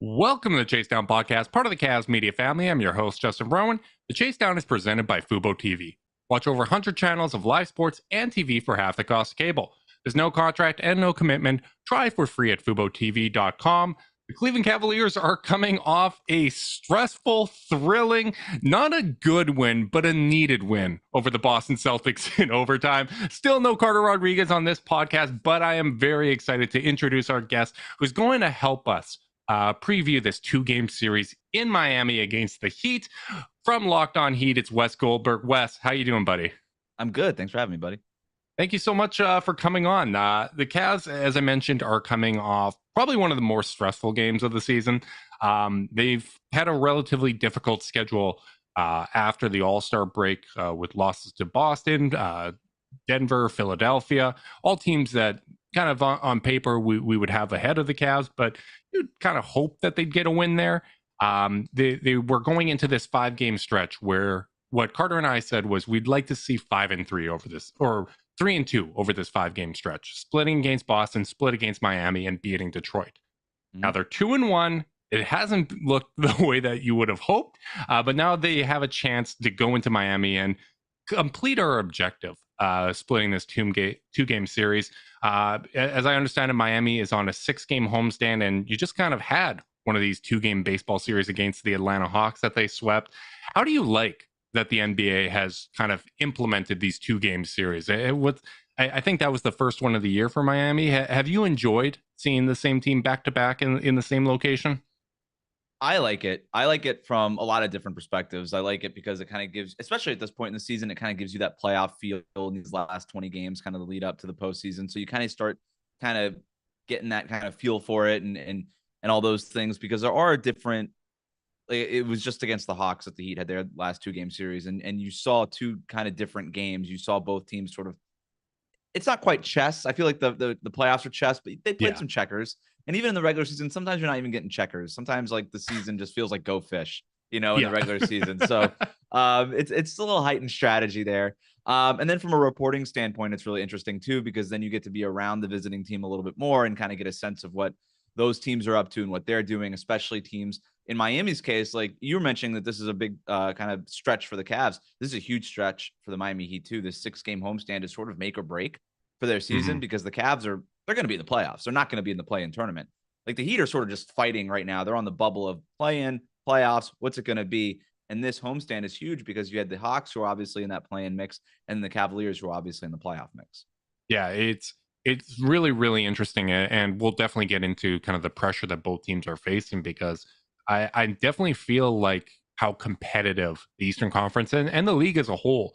Welcome to the Chase Down Podcast, part of the Cavs media family. I'm your host, Justin Rowan. The Chase Down is presented by Fubo TV. Watch over 100 channels of live sports and TV for half the cost of cable. There's no contract and no commitment. Try for free at FuboTV.com. The Cleveland Cavaliers are coming off a stressful, thrilling, not a good win, but a needed win over the Boston Celtics in overtime. Still no Carter Rodriguez on this podcast, but I am very excited to introduce our guest who's going to help us preview this two-game series in Miami against the Heat. From Locked On Heat, it's Wes Goldberg. Wes, how you doing, buddy? I'm good. Thanks for having me, buddy. Thank you so much for coming on. The Cavs, as I mentioned, are coming off probably one of the more stressful games of the season. They've had a relatively difficult schedule after the All-Star break with losses to Boston, Denver, Philadelphia, all teams that kind of on paper we would have ahead of the Cavs, but you'd kind of hope that they'd get a win there. They were going into this 5-game stretch where what Carter and I said was we'd like to see 5-3 over this, or 3-2 over this 5-game stretch, splitting against Boston, split against Miami, and beating Detroit. Now they're 2-1. It hasn't looked the way that you would have hoped, but now they have a chance to go into Miami and complete our objective, splitting this two-game series. As I understand it, Miami is on a 6-game homestand, and you just kind of had one of these 2-game baseball series against the Atlanta Hawks that they swept. How do you like that the NBA has kind of implemented these 2-game series? I think that was the first one of the year for Miami. Have you enjoyed seeing the same team back-to-back in the same location? I like it. I like it from a lot of different perspectives. I like it because it kind of gives, especially at this point in the season, it kind of gives you that playoff feel in these last 20 games, kind of the lead up to the postseason. So you kind of start kind of getting that kind of feel for it and all those things, because there are different, it was just against the Hawks that the Heat had their last 2-game series. And you saw two kind of different games. You saw both teams sort of, it's not quite chess. I feel like the playoffs are chess, but they played some checkers. And even in the regular season, sometimes you're not even getting checkers. Sometimes like the season just feels like go fish, in the regular season. So it's a little heightened strategy there. And then from a reporting standpoint, it's really interesting too, because then you get to be around the visiting team a little bit more and kind of get a sense of what those teams are up to and what they're doing, especially teams in Miami's case. Like you were mentioning that this is a big kind of stretch for the Cavs. This is a huge stretch for the Miami Heat too. This 6-game homestand is sort of make or break for their season, because the Cavs they're going to be in the playoffs. They're not going to be in the play-in tournament. Like the Heat are sort of just fighting right now. They're on the bubble of play-in, playoffs. What's it going to be? And this homestand is huge because you had the Hawks, who are obviously in that play-in mix, and the Cavaliers, who are obviously in the playoff mix. Yeah, it's really, really interesting. And we'll definitely get into kind of the pressure that both teams are facing, because I definitely feel like how competitive the Eastern Conference and the league as a whole,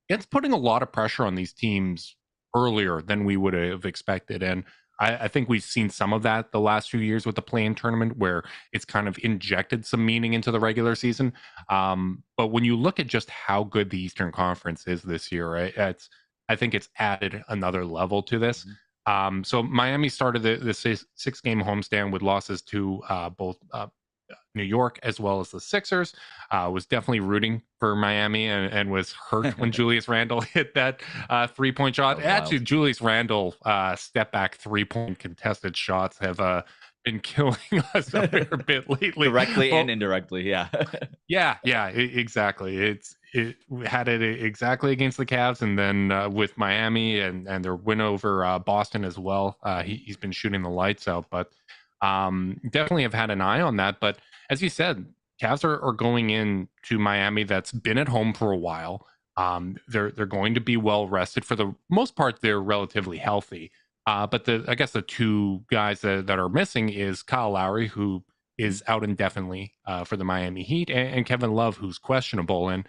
it's putting a lot of pressure on these teams earlier than we would have expected. And I think we've seen some of that the last few years with the play-in tournament, where it's kind of injected some meaning into the regular season. But when you look at just how good the Eastern Conference is this year, right, I think it's added another level to this. So Miami started the 6-game homestand with losses to both New York as well as the Sixers. Was definitely rooting for Miami and was hurt when Julius Randle hit that 3-point shot. Actually, Julius Randle step back 3-point contested shots have been killing us a fair bit lately, directly and indirectly. Yeah, exactly. It had it exactly against the Cavs, and then with Miami and their win over Boston as well. He's been shooting the lights out, but definitely have had an eye on that. But as you said, Cavs are going in to Miami that's been at home for a while. They're going to be well rested. For the most part, they're relatively healthy. But I guess the two guys that are missing is Kyle Lowry, who is out indefinitely for the Miami Heat, and Kevin Love, who's questionable. And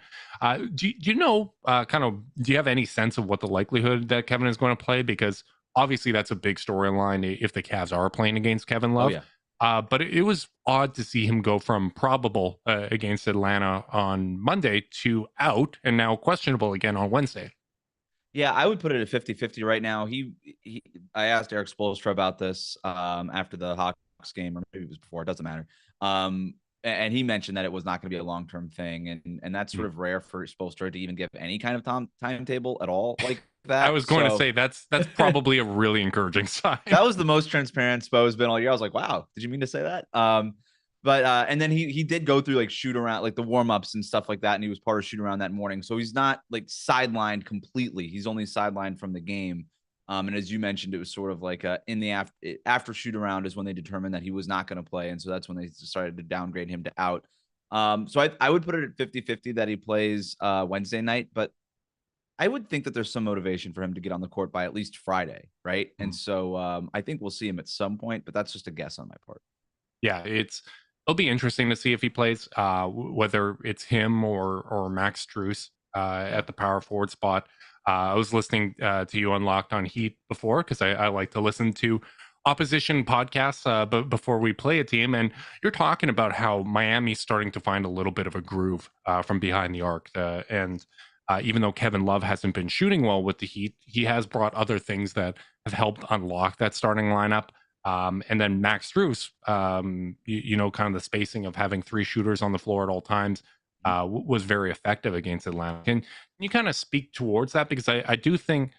do you know, do you have any sense of what the likelihood that Kevin is going to play? Because obviously that's a big storyline if the Cavs are playing against Kevin Love. But it was odd to see him go from probable against Atlanta on Monday to out, and now questionable again on Wednesday. Yeah, I would put it at 50-50 right now. I asked Eric Spoelstra about this after the Hawks game, or maybe it was before, it doesn't matter. And he mentioned that it was not going to be a long-term thing. And that's sort of rare for Spoelstra to even give any kind of timetable at all like that. I was going to say that's probably a really encouraging sign. That was the most transparent Spo's been all year. I was like, wow, did you mean to say that? But and then he did go through like shoot around, like the warm-ups and stuff like that, and he was part of shoot around that morning. So he's not like sidelined completely. He's only sidelined from the game. And as you mentioned, it was sort of like in the after shoot around is when they determined that he was not going to play. And so that's when they decided to downgrade him to out. So I would put it at 50-50 that he plays Wednesday night, but I would think that there's some motivation for him to get on the court by at least Friday, right? And so I think we'll see him at some point, but that's just a guess on my part. Yeah, it'll be interesting to see if he plays, whether it's him or Max Strus at the power forward spot. I was listening to you on Locked on Heat before because I like to listen to opposition podcasts but before we play a team, and you're talking about how Miami's starting to find a little bit of a groove from behind the arc, and even though Kevin Love hasn't been shooting well with the Heat, he has brought other things that have helped unlock that starting lineup. And then Max Strus, kind of the spacing of having three shooters on the floor at all times was very effective against Atlanta. Can you kind of speak towards that? Because I do think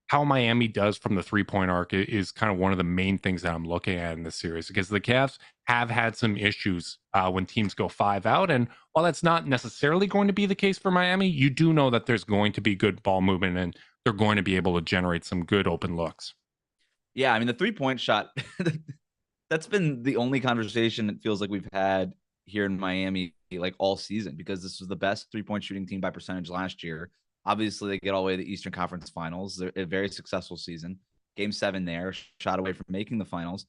how Miami does from the three-point arc is kind of one of the main things that I'm looking at in this series, because the Cavs have had some issues when teams go 5 out. And while that's not necessarily going to be the case for Miami, you do know that there's going to be good ball movement and they're going to be able to generate some good open looks. Yeah, I mean, the 3-point shot, that's been the only conversation it feels like we've had here in Miami like all season, because this was the best 3-point shooting team by percentage last year. Obviously, they get all the way to the Eastern Conference Finals. They're a very successful season. Game 7 there, shot away from making the finals.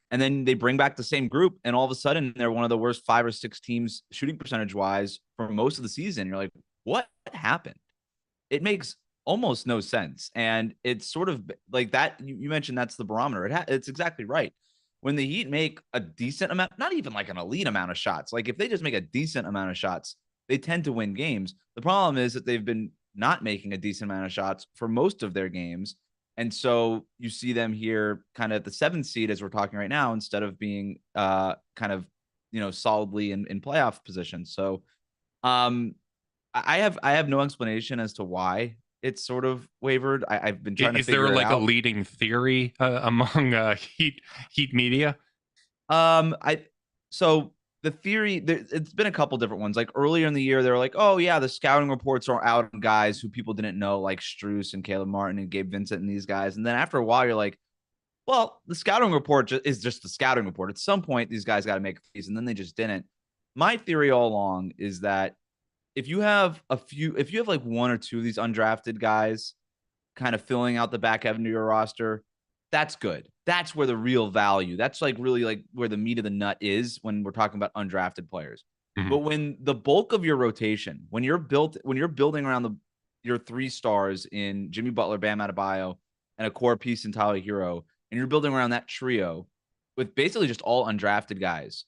And then they bring back the same group, and all of a sudden, they're one of the worst 5 or 6 teams shooting percentage-wise for most of the season. You're like, what happened? It makes almost no sense. And it's sort of like that. You mentioned that's the barometer. It's exactly right. When the Heat make a decent amount, not even like an elite amount of shots, like if they just make a decent amount of shots, they tend to win games. The problem is that they've been not making a decent amount of shots for most of their games. And so you see them here kind of at the 7th seed as we're talking right now, instead of being kind of, solidly in playoff position. So I have no explanation as to why it's sort of wavered. I've been trying to figure it out. Is there like a leading theory among Heat media? So the theory, it's been a couple different ones. Like earlier in the year, they were like, oh yeah, the scouting reports are out on guys who people didn't know, like Strus and Caleb Martin and Gabe Vincent and these guys. And then after a while, you're like, well, the scouting report is just the scouting report. At some point, these guys got to make these, and then they just didn't. My theory all along is that if you have like 1 or 2 of these undrafted guys kind of filling out the back end of your roster, that's good. That's where the real value, that's like really like where the meat of the nut is when we're talking about undrafted players. Mm-hmm. But when the bulk of your rotation, when you're building around your 3 stars in Jimmy Butler, Bam Adebayo, and a core piece in Tyler Hero, and you're building around that trio with basically just all undrafted guys,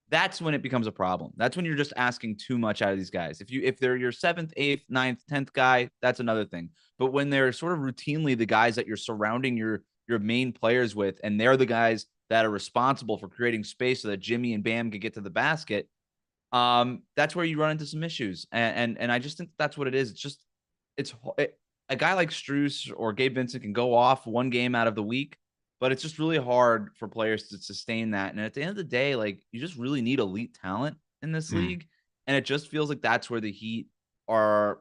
that's when it becomes a problem. That's when you're just asking too much out of these guys. If they're your 7th, 8th, 9th, 10th guy, that's another thing. But when they're sort of routinely the guys that you're surrounding your main players with, and they're the guys that are responsible for creating space so that Jimmy and Bam can get to the basket, that's where you run into some issues. And I just think that's what it is. A guy like Strus or Gabe Vincent can go off 1 game out of the week, but it's just really hard for players to sustain that. And at the end of the day, like, you just really need elite talent in this league. And it just feels like that's where the Heat are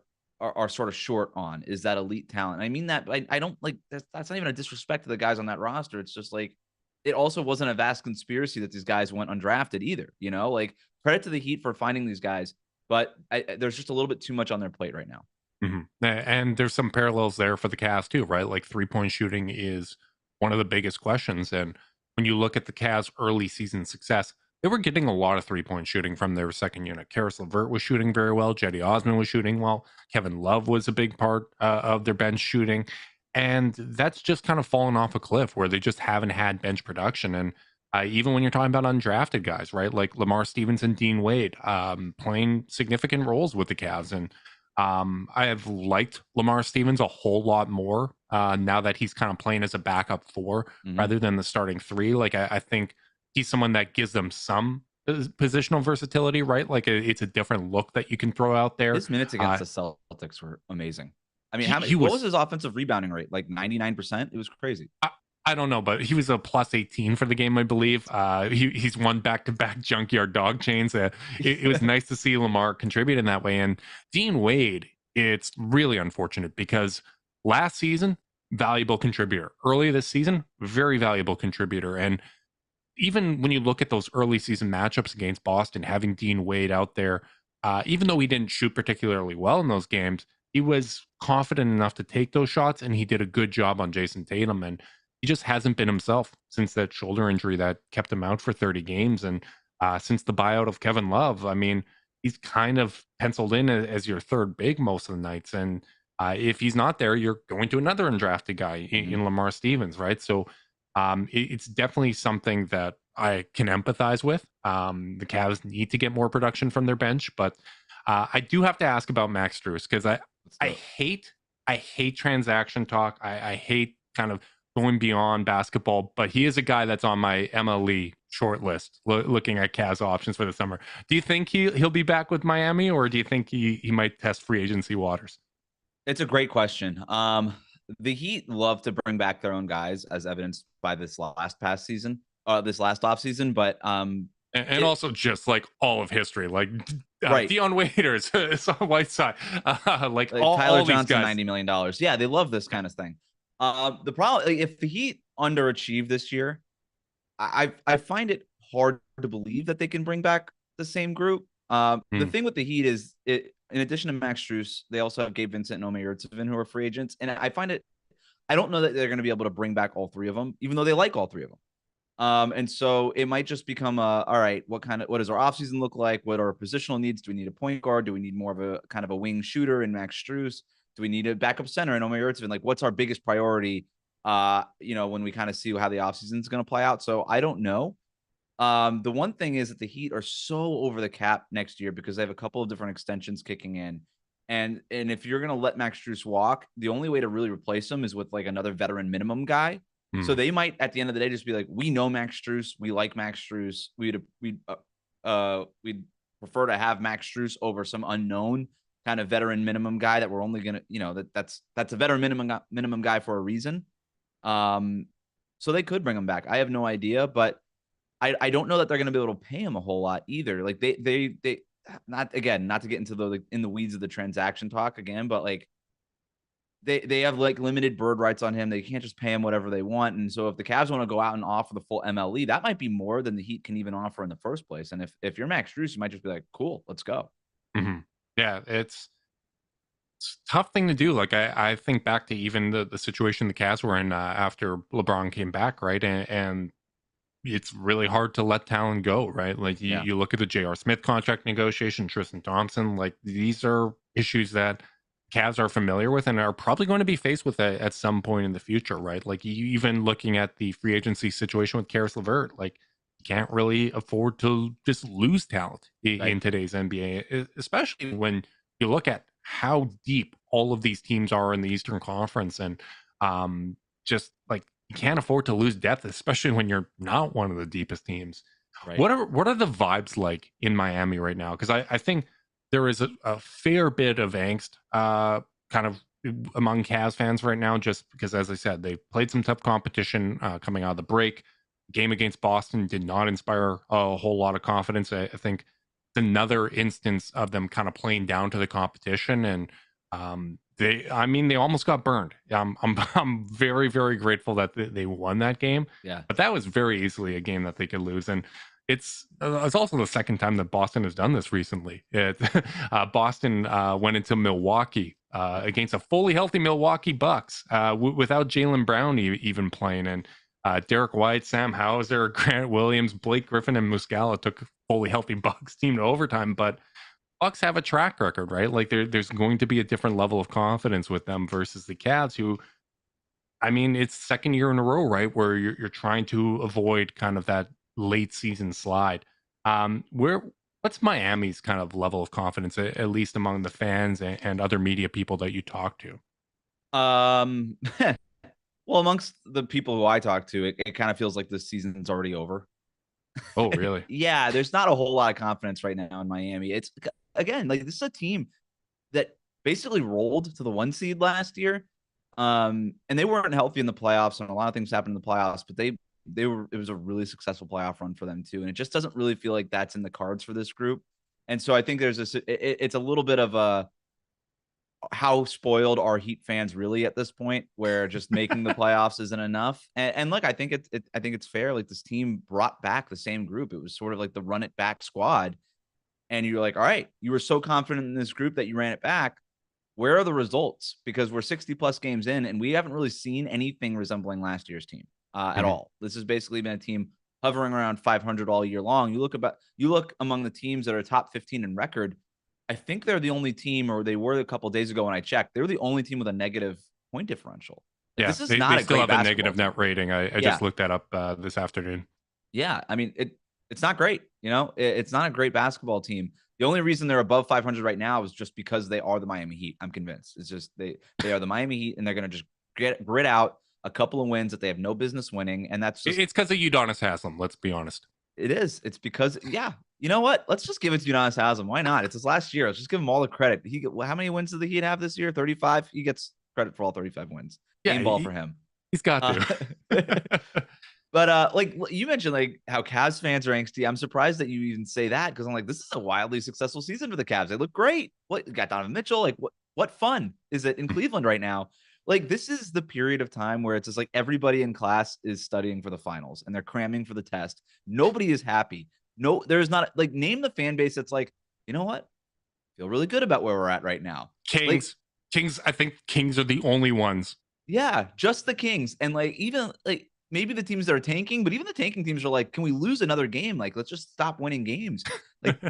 sort of short on, is that elite talent. I mean that I don't like that's not even a disrespect to the guys on that roster. It's just like, it also wasn't a vast conspiracy that these guys went undrafted either. Like, credit to the Heat for finding these guys, but there's just a little bit too much on their plate right now. Mm-hmm. And there's some parallels there for the Cavs too, right? Like 3-point shooting is one of the biggest questions. And when you look at the Cavs' early season success, they were getting a lot of 3-point shooting from their second unit. Karis LeVert was shooting very well. Jetty Osman was shooting well. Kevin Love was a big part of their bench shooting. And that's just kind of fallen off a cliff where they just haven't had bench production. And even when you're talking about undrafted guys, right? Like Lamar Stevenson, Dean Wade, playing significant roles with the Cavs. And I have liked Lamar Stevens a whole lot more now that he's kind of playing as a backup 4 rather than the starting 3. Like, I think he's someone that gives them some positional versatility, right? Like, it's a different look that you can throw out there. His minutes against the Celtics were amazing. I mean, what was his offensive rebounding rate? Like 99%? It was crazy. I don't know, but he was a plus 18 for the game, I believe. He's won back-to-back junkyard dog chains. It was nice to see Lamar contribute in that way. And Dean Wade, it's really unfortunate because last season, valuable contributor. Early this season, very valuable contributor. And even when you look at those early season matchups against Boston, having Dean Wade out there, even though he didn't shoot particularly well in those games, he was confident enough to take those shots, and he did a good job on Jason Tatum. And he just hasn't been himself since that shoulder injury that kept him out for 30 games. And since the buyout of Kevin Love, I mean, he's kind of penciled in as your third big most of the nights. And if he's not there, you're going to another undrafted guy in Lamar Stevens, right? So it's definitely something that I can empathize with. The Cavs need to get more production from their bench, but I do have to ask about Max Strus because I hate transaction talk. I hate kind of going beyond basketball, but he is a guy that's on my MLE short list looking at Cavs options for the summer. Do you think he'll be back with Miami, or do you think he might test free agency waters? It's a great question. The Heat love to bring back their own guys, as evidenced by this last offseason. But and also just like all of history, like right. Dion Waiters, Whiteside, like Tyler all Johnson, these guys. $90 million. Yeah, they love this kind of thing. The problem, if the Heat underachieve this year, I find it hard to believe that they can bring back the same group. The thing with the Heat is, in addition to Max Strus, they also have Gabe Vincent and Omer Yurtseven, who are free agents. And I don't know that they're going to be able to bring back all three of them, even though they like all three of them. And so it might just become all right, what does our offseason look like? What are our positional needs? Do we need a point guard? Do we need more of a kind of a wing shooter in Max Strus? Do we need a backup center in Omer Yurtseven? Like, what's our biggest priority? When we kind of see how the offseason is going to play out. So I don't know. The one thing is that the Heat are so over the cap next year because they have a couple of different extensions kicking in. And if you're going to let Max Strus walk, the only way to really replace him is with like another veteran minimum guy. So they might, at the end of the day, just be like, we know Max Strus. We like Max Strus. We'd prefer to have Max Strus over some unknown kind of veteran minimum guy that we're only going to, that's a veteran minimum guy for a reason. So they could bring him back. I have no idea, but I don't know that they're going to be able to pay him a whole lot either. Like they not to get into the in the weeds of the transaction talk again, but like they have like limited bird rights on him. They can't just pay him whatever they want. And so if the Cavs want to go out and offer the full MLE, that might be more than the Heat can even offer in the first place. And if you're Max Strus, you might just be like, cool, let's go. Yeah, it's a tough thing to do. Like I think back to even the situation the Cavs were in after LeBron came back, right? And it's really hard to let talent go, right? Like you look at the J.R. Smith contract negotiation, Tristan Thompson, like these are issues that Cavs are familiar with and are probably going to be faced with at some point in the future, right? Like even looking at the free agency situation with Karis LeVert, like you can't really afford to just lose talent in today's NBA, especially when you look at how deep all of these teams are in the Eastern Conference. And just like you can't afford to lose depth, especially when you're not one of the deepest teams. Right. What are the vibes like in Miami right now? Because I think there is a fair bit of angst kind of among Cavs fans right now, just because, as I said, they played some tough competition coming out of the break. Game against Boston did not inspire a whole lot of confidence. I think it's another instance of them kind of playing down to the competition, and they almost got burned. I'm very, very grateful that they won that game. Yeah, but that was very easily a game that they could lose, and it's also the second time that Boston has done this recently. Boston went into Milwaukee against a fully healthy Milwaukee Bucks without Jaylen Brown even playing, and Derek White, Sam Hauser, Grant Williams, Blake Griffin, and Muscala took a fully healthy Bucks team to overtime. But Bucks have a track record, right? Like there's going to be a different level of confidence with them versus the Cavs, who, I mean, it's second year in a row, right, where you're trying to avoid kind of that late season slide. What's Miami's kind of level of confidence, at least among the fans and other media people that you talk to? Well, amongst the people who I talk to, it kind of feels like this season's already over. Oh, really? Yeah, there's not a whole lot of confidence right now in Miami. It's, again, like this is a team that basically rolled to the 1 seed last year And they weren't healthy in the playoffs, and a lot of things happened in the playoffs, but it was a really successful playoff run for them too. And it just doesn't really feel like that's in the cards for this group. And so I think there's it's a little bit of a, how spoiled are Heat fans really at this point, where just making the playoffs isn't enough. And look, I think I think it's fair. Like, this team brought back the same group. It was sort of like the run it back squad. And you're like, all right, you were so confident in this group that you ran it back. Where are the results? Because we're 60 plus games in, and we haven't really seen anything resembling last year's team at all. This has basically been a team hovering around 500 all year long. You look among the teams that are top 15 in record. I think they're the only team, or they were a couple of days ago when I checked, they're the only team with a negative point differential. Like, Yeah, this is they not a still great have a negative team. net rating. I just looked that up this afternoon. Yeah, I mean, it's not great. It's not a great basketball team. The only reason they're above 500 right now is just because they are the Miami Heat. I'm convinced. It's just they are the Miami Heat, and they're going to just grit out a couple of wins that they have no business winning, and that's just, It's because of Udonis Haslem. Let's be honest. it is. It's because, yeah, you know what? Let's just give it to Udonis Haslem. Why not? It's his last year. Let's just give him all the credit. How many wins did the Heat have this year? 35. He gets credit for all 35 wins. Yeah, Game ball for him. He's got to. But like you mentioned, like how Cavs fans are angsty. I'm surprised that you even say that, because I'm like, this is a wildly successful season for the Cavs. They look great. What, you got Donovan Mitchell? Like, what fun is it in Cleveland right now? Like, this is the period of time where it's just like everybody in class is studying for the finals and they're cramming for the test. Nobody is happy. No, there's not, like, name the fan base that's like, you know what? Feel really good about where we're at right now. Kings. I think Kings are the only ones. Yeah, just the Kings. And like, even like, maybe the teams that are tanking, but even the tanking teams are like, can we lose another game? Like, let's just stop winning games. Like,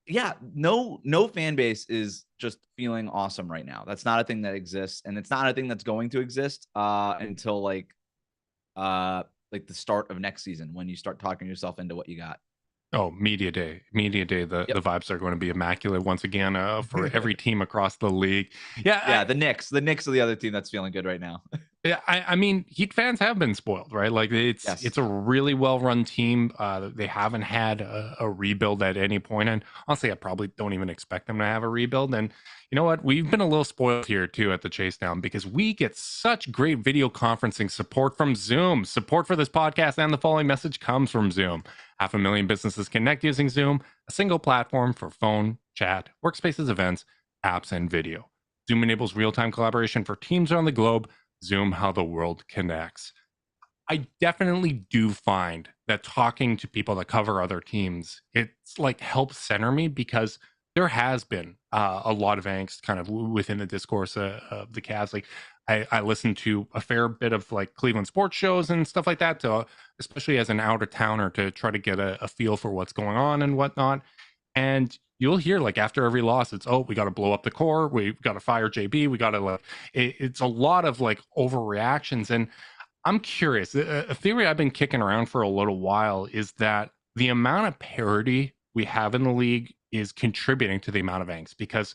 yeah, no fan base is just feeling awesome right now. That's not a thing that exists, and it's not a thing that's going to exist until like the start of next season, when you start talking yourself into what you got. Oh, media day. The vibes are going to be immaculate once again for every team across the league. Yeah, the Knicks are the other team that's feeling good right now. Yeah, I mean, Heat fans have been spoiled, right? Like, it's a really well-run team. They haven't had a rebuild at any point, and honestly, I probably don't even expect them to have a rebuild. And you know what? We've been a little spoiled here too at the Chase Down, because we get such great video conferencing support from Zoom. Support for this podcast and the following message comes from Zoom. 500,000 businesses connect using Zoom, a single platform for phone, chat, workspaces, events, apps, and video. Zoom enables real-time collaboration for teams around the globe. Zoom, how the world connects. I definitely do find that talking to people that cover other teams, it's like helps center me, because there has been a lot of angst kind of within the discourse of the Cavs. Like, I listen to a fair bit of like Cleveland sports shows and stuff like that, especially as an out of towner, to try to get a feel for what's going on and whatnot. And you'll hear, like, after every loss, it's, oh, we got to blow up the core, we've got to fire JB, we got to, like, it's a lot of like overreactions. And I'm curious, a theory I've been kicking around for a little while is that the amount of parity we have in the league is contributing to the amount of angst, because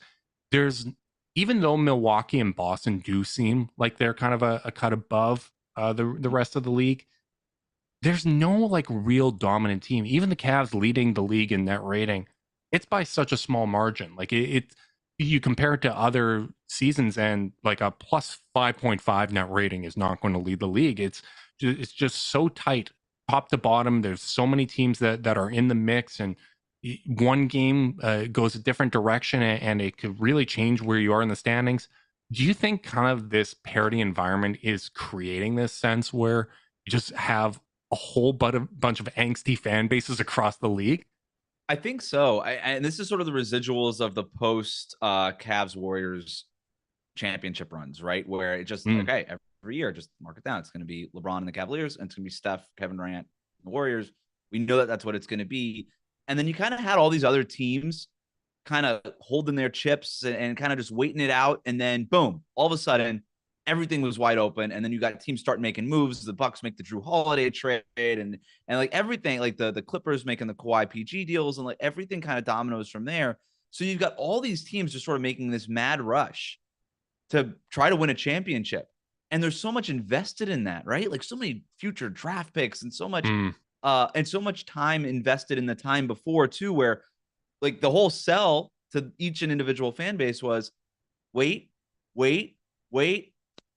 there's, even though Milwaukee and Boston do seem like they're kind of a cut above the rest of the league, there's no like real dominant team. Even the Cavs leading the league in net rating, it's by such a small margin. Like, you compare it to other seasons, and like a plus 5.5 net rating is not going to lead the league. It's just so tight, top to bottom. There's so many teams that are in the mix, and one game goes a different direction, and it could really change where you are in the standings. Do you think kind of this parity environment is creating this sense where you just have a whole bunch of angsty fan bases across the league? I think so. And this is sort of the residuals of the post Cavs Warriors championship runs, right? Where it just, okay, every year, just mark it down. It's going to be LeBron and the Cavaliers, and it's going to be Steph, Kevin Durant, and the Warriors. We know that that's what it's going to be. And then you kind of had all these other teams kind of holding their chips and kind of just waiting it out. And then boom, all of a sudden, everything was wide open. And then you got teams start making moves. The Bucks make the Drew Holiday trade, and like everything, like the Clippers making the Kawhi PG deals, and like everything kind of dominoes from there. So you've got all these teams just sort of making this mad rush to try to win a championship. And there's so much invested in that, right? Like, so many future draft picks, and so much time invested in the time before too, where like the whole sell to each and individual fan base was wait,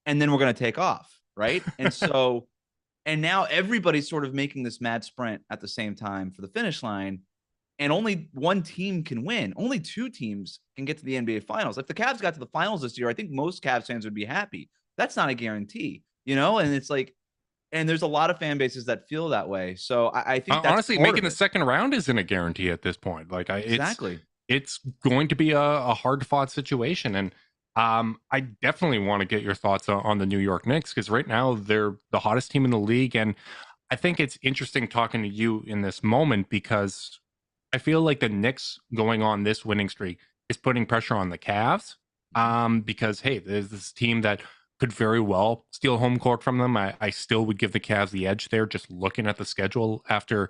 and then we're going to take off, right? And so, and now everybody's sort of making this mad sprint at the same time for the finish line, and only one team can win. Only two teams can get to the NBA Finals. If the Cavs got to the Finals this year, I think most Cavs fans would be happy. That's not a guarantee, you know? And it's like, and there's a lot of fan bases that feel that way. So I think that's honestly making the second round isn't a guarantee at this point. Like exactly. it's going to be a hard fought situation. And I definitely want to get your thoughts on the New York Knicks, because right now they're the hottest team in the league. And I think it's interesting talking to you in this moment, because I feel like the Knicks going on this winning streak is putting pressure on the Cavs, because, hey, there's this team that could very well steal home court from them. I still would give the Cavs the edge there, just looking at the schedule. After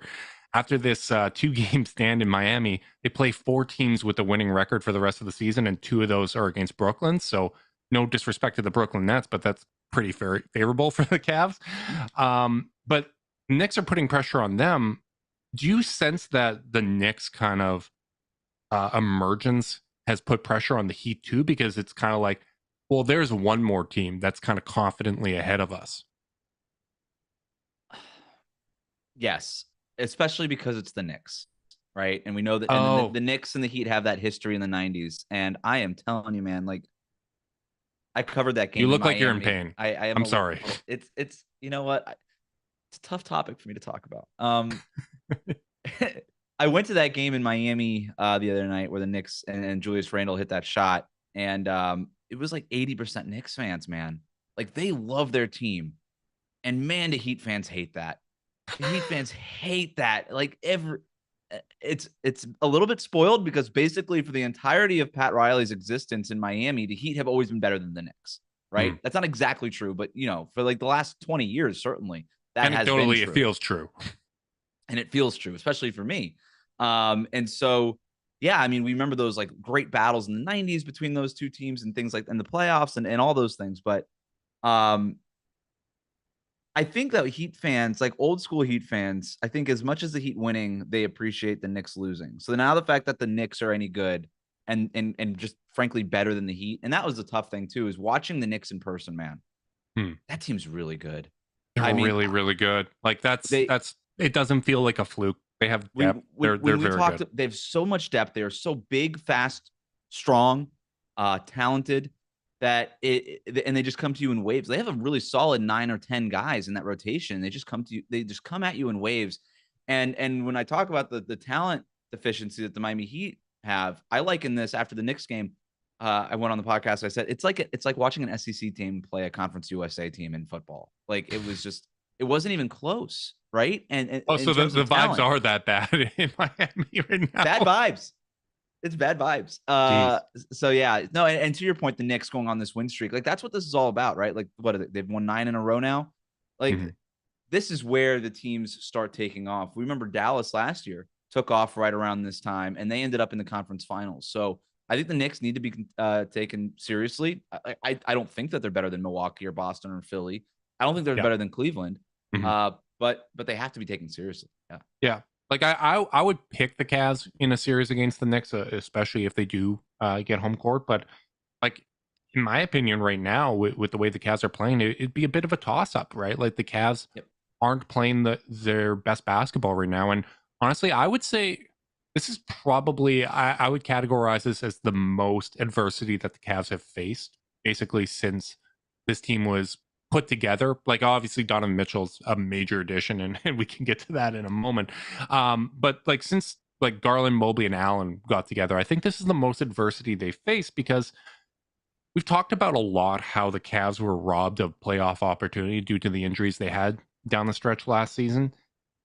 this 2-game stand in Miami, they play 4 teams with a winning record for the rest of the season, and 2 of those are against Brooklyn. So no disrespect to the Brooklyn Nets, but that's pretty favorable for the Cavs. But Knicks are putting pressure on them. Do you sense that the Knicks kind of emergence has put pressure on the Heat too? Because it's kind of like, well, there's one more team that's kind of confidently ahead of us. Yes, especially because it's the Knicks, right? And we know that and the Knicks and the Heat have that history in the 90s. And I am telling you, man, like, I covered that game. You look like you're in pain. I'm sorry. It's you know what? It's a tough topic for me to talk about. I went to that game in Miami the other night where the Knicks and Julius Randle hit that shot, and it was like 80% Knicks fans, man. Like, they love their team, and man, the Heat fans hate that. The Heat fans hate that. Like, it's a little bit spoiled, because basically for the entirety of Pat Riley's existence in Miami, the Heat have always been better than the Knicks, right? That's not exactly true, but you know, for like the last 20 years, certainly that has been true. It feels true. And it feels true, especially for me. And so, yeah, I mean, we remember those like great battles in the 90s between those two teams and things like in the playoffs and all those things. But I think that Heat fans, like old school Heat fans, I think as much as the Heat winning, they appreciate the Knicks losing. So now the fact that the Knicks are any good and just frankly better than the Heat, and that was the tough thing too, is watching the Knicks in person, man. That team's really good. They're really, really good. Like that's it doesn't feel like a fluke. They have depth. They're very good. They have so much depth. They are so big, fast, strong, talented, that and they just come to you in waves. They have a really solid 9 or 10 guys in that rotation. They just come to you. They just come at you in waves. And when I talk about the talent deficiency that the Miami Heat have, I liken this after the Knicks game. I went on the podcast. I said it's like watching an SEC team play a Conference USA team in football. Like, it wasn't even close, right? And so the vibes are that bad in Miami right now. Bad vibes. It's bad vibes. So yeah, no, and to your point, the Knicks going on this win streak, like that's what this is all about, right? Like, what are they? They've won 9 in a row now. Like, this is where the teams start taking off. We remember Dallas last year took off right around this time, and they ended up in the conference finals. So I think the Knicks need to be taken seriously. I don't think that they're better than Milwaukee or Boston or Philly. I don't think they're better than Cleveland. But they have to be taken seriously. Yeah. Like I would pick the Cavs in a series against the Knicks, especially if they do get home court. But like, in my opinion, right now with the way the Cavs are playing, it'd be a bit of a toss up, right? Like, the Cavs aren't playing their best basketball right now. And honestly, I would say this is probably, I would categorize this as the most adversity that the Cavs have faced, basically, since this team was put together. Like, obviously Donovan Mitchell's a major addition, and we can get to that in a moment. But like, since like Garland, Mobley, and Allen got together, I think this is the most adversity they faced, because we've talked about a lot how the Cavs were robbed of playoff opportunity due to the injuries they had down the stretch last season.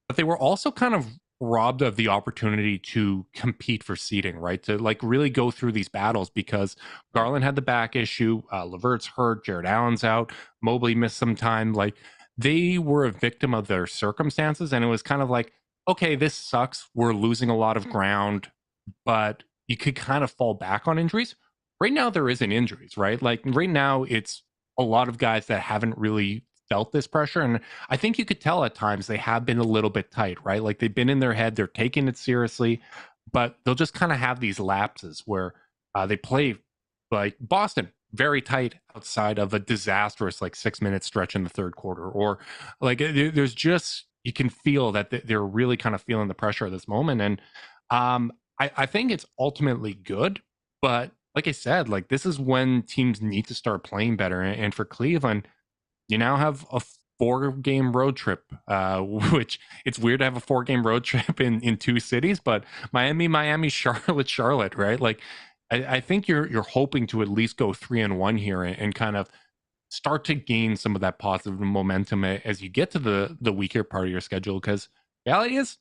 But they were also kind of robbed of the opportunity to compete for seeding, right? To like really go through these battles, because Garland had the back issue, LeVert's hurt, Jared Allen's out, Mobley missed some time. Like, they were a victim of their circumstances, and it was kind of like, okay, this sucks. We're losing a lot of ground, but you could kind of fall back on injuries. Right now, there isn't injuries, right? Like, right now, it's a lot of guys that haven't really felt this pressure, and I think you could tell at times they have been a little bit tight, right? Like, they've been in their head, they're taking it seriously, but they'll just kind of have these lapses where they play like Boston very tight outside of a disastrous like 6 minute stretch in the third quarter, or like there's just, you can feel that they're really kind of feeling the pressure at this moment. And I think it's ultimately good, but like I said, like this is when teams need to start playing better. And for Cleveland, you now have a 4 game road trip, which it's weird to have a 4 game road trip in 2 cities, but Miami, Charlotte, right? Like, I think you're hoping to at least go 3-1 here, and kind of start to gain some of that positive momentum as you get to the weaker part of your schedule. Because reality is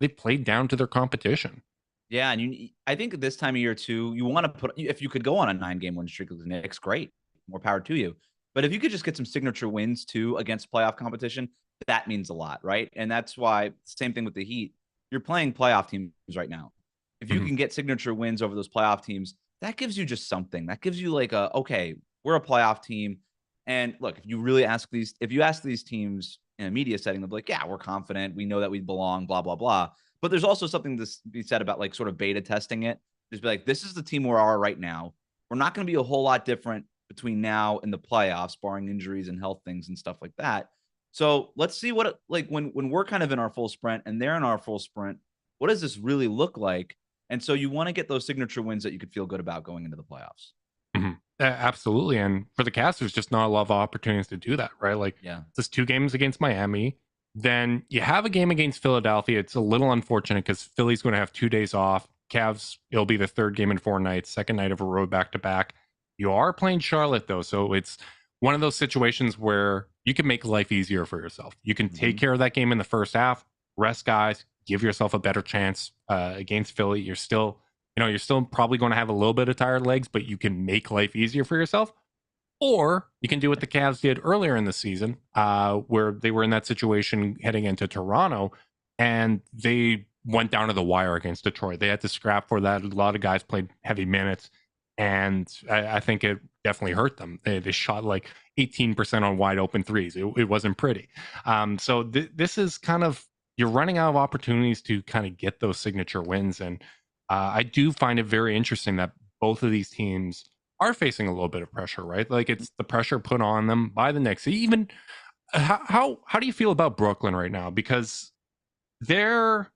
they played down to their competition. Yeah, and I think this time of year too, you want to put, if you could go on a 9 game win streak with the Knicks, great, more power to you. But if you could just get some signature wins too against playoff competition, that means a lot, right? And that's why same thing with the Heat. You're playing playoff teams right now. If you Mhm. can get signature wins over those playoff teams, that gives you just something. That gives you like a, okay, we're a playoff team. And look, if you ask these teams in a media setting, they'll be like, yeah, we're confident. We know that we belong, blah, blah, blah. But there's also something to be said about like sort of beta testing it. Just be like, this is the team we are right now. We're not going to be a whole lot different between now and the playoffs, barring injuries and health things and stuff like that. So let's see what like when we're kind of in our full sprint and they're in our full sprint, what does this really look like? And so you want to get those signature wins that you could feel good about going into the playoffs. Mhm. Absolutely. And for the Cavs, there's just not a lot of opportunities to do that, right? Like, Yeah. just 2 games against Miami. Then you have a game against Philadelphia. It's a little unfortunate because Philly's going to have 2 days off. Cavs, it'll be the third game in 4 nights, second night of a road back to back. You are playing Charlotte, though. So it's one of those situations where you can make life easier for yourself. You can take care of that game in the first half, rest guys, give yourself a better chance against Philly. You're still probably going to have a little bit of tired legs, but you can make life easier for yourself. Or you can do what the Cavs did earlier in the season, where they were in that situation heading into Toronto, and they went down to the wire against Detroit. They had to scrap for that. A lot of guys played heavy minutes, and I think it definitely hurt them. They shot like 18% on wide open threes. It wasn't pretty. So this is kind of, you're running out of opportunities to kind of get those signature wins. And I do find it very interesting that both of these teams are facing a little bit of pressure, right? Like, it's the pressure put on them by the Knicks. Even how do you feel about Brooklyn right now? Because they're,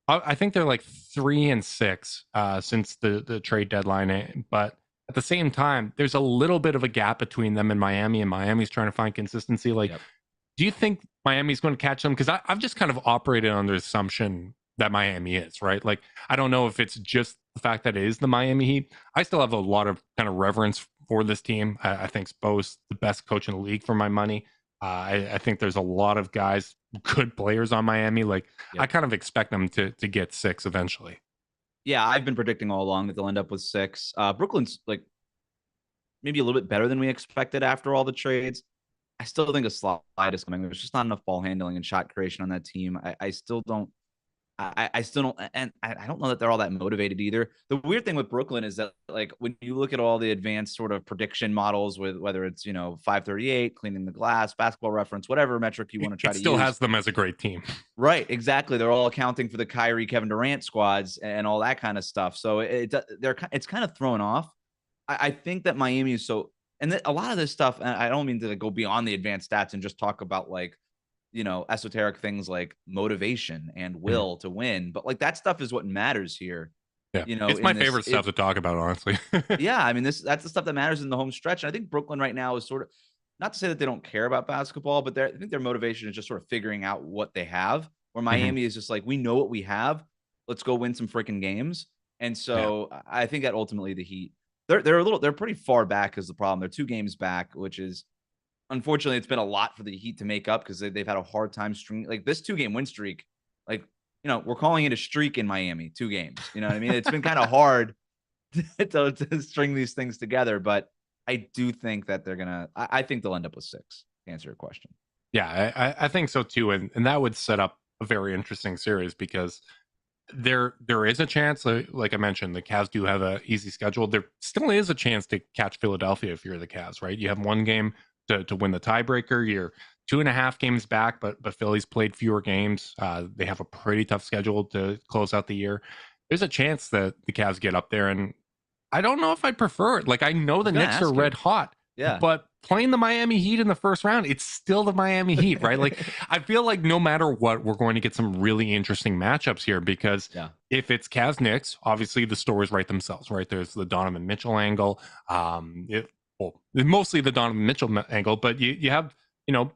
I think they're like 3-6 since the trade deadline, but at the same time, there's a little bit of a gap between them and Miami, and Miami's trying to find consistency. Like, Yep. do you think Miami's going to catch them? Because I've just kind of operated on the assumption that Miami is, right. Like, I don't know if it's just the fact that it is the Miami Heat. I still have a lot of kind of reverence for this team. I think Spo's the best coach in the league for my money. I think there's a lot of guys, good players on Miami. Like, I Yep. kind of expect them to get 6 eventually. Yeah, I've been predicting all along that they'll end up with 6. Brooklyn's like maybe a little bit better than we expected after all the trades. I still think a slide is coming. There's just not enough ball handling and shot creation on that team. I still don't. I still don't, and I don't know that they're all that motivated either. The weird thing with Brooklyn is that, like, when you look at all the advanced sort of prediction models, with whether it's 538, cleaning the glass, basketball reference, whatever metric you want to try It to still use, has them as a great team. right? Exactly. They're all accounting for the Kyrie, Kevin Durant squads and all that kind of stuff. So it's kind of thrown off. I think that Miami is so, and a lot of this stuff. And I don't mean to go beyond the advanced stats and just talk about like esoteric things like motivation and Mhm. will to win, but like that stuff is what matters here. Yeah, it's my In this, favorite stuff to talk about, honestly. yeah, I mean, that's the stuff that matters in the home stretch. And I think Brooklyn right now is sort of, not to say that they don't care about basketball, but I think their motivation is just sort of figuring out what they have. Where Mhm. Miami is just like, we know what we have. Let's go win some freaking games. And Yeah. so I think that ultimately the Heat, they're pretty far back is the problem. They're 2 games back, which is, unfortunately, it's been a lot for the Heat to make up because they've had a hard time string like this 2 game win streak. Like, we're calling it a streak in Miami, 2 games. You know what I mean? It's been kind of hard to string these things together, but I do think that I think they'll end up with 6, to answer your question. Yeah, I think so too, and that would set up a very interesting series because there is a chance, like I mentioned, the Cavs do have a easy schedule. There still is a chance to catch Philadelphia if you're the Cavs, right? You have 1 game to win the tiebreaker. You're 2.5 games back, but Philly's played fewer games. They have a pretty tough schedule to close out the year. There's a chance that the Cavs get up there, and I don't know if I prefer it. Like, I know the Knicks are red hot, Yeah. but playing the Miami Heat in the first round, it's still the Miami Heat, right? Like, I feel like no matter what, we're going to get some really interesting matchups here because if it's Cavs Knicks, obviously the stories write themselves, right? There's the Donovan Mitchell angle, mostly the Donovan Mitchell angle, but you have,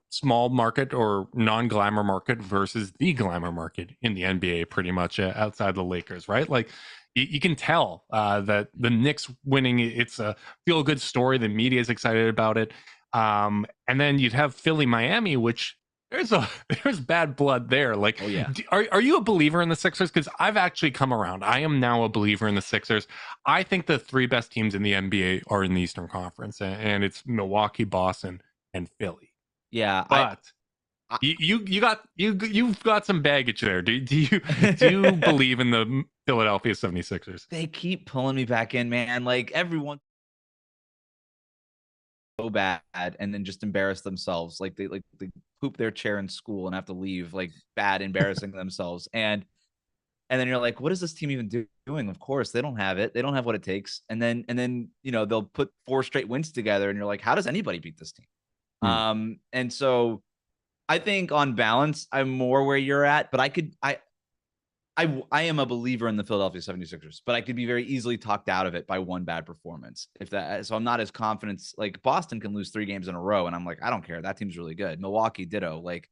small market or non-glamour market versus the glamour market in the NBA, pretty much outside the Lakers, right? Like, you can tell that the Knicks winning, it's a feel-good story. The media is excited about it. And then you'd have Philly, Miami, which there's bad blood there. Like, are you a believer in the Sixers? Because I've actually come around. I am now a believer in the Sixers. I think the three best teams in the NBA are in the Eastern Conference, and it's Milwaukee, Boston, and Philly. Yeah, but you've got some baggage there. Do you believe in the Philadelphia 76ers? They keep pulling me back in, man. Like, everyone so bad and then just embarrass themselves. Like they poop their chair in school and have to leave, like, bad, embarrassing themselves. And then you're like, what is this team even doing? Of course, they don't have it. They don't have what it takes. And then they'll put 4 straight wins together and you're like, how does anybody beat this team? And so I think on balance, I'm more where you're at, but I am a believer in the Philadelphia 76ers, but I could be very easily talked out of it by one bad performance. So I'm not as confident. Like, Boston can lose 3 games in a row, and I'm like, I don't care. That team's really good. Milwaukee, ditto. Like,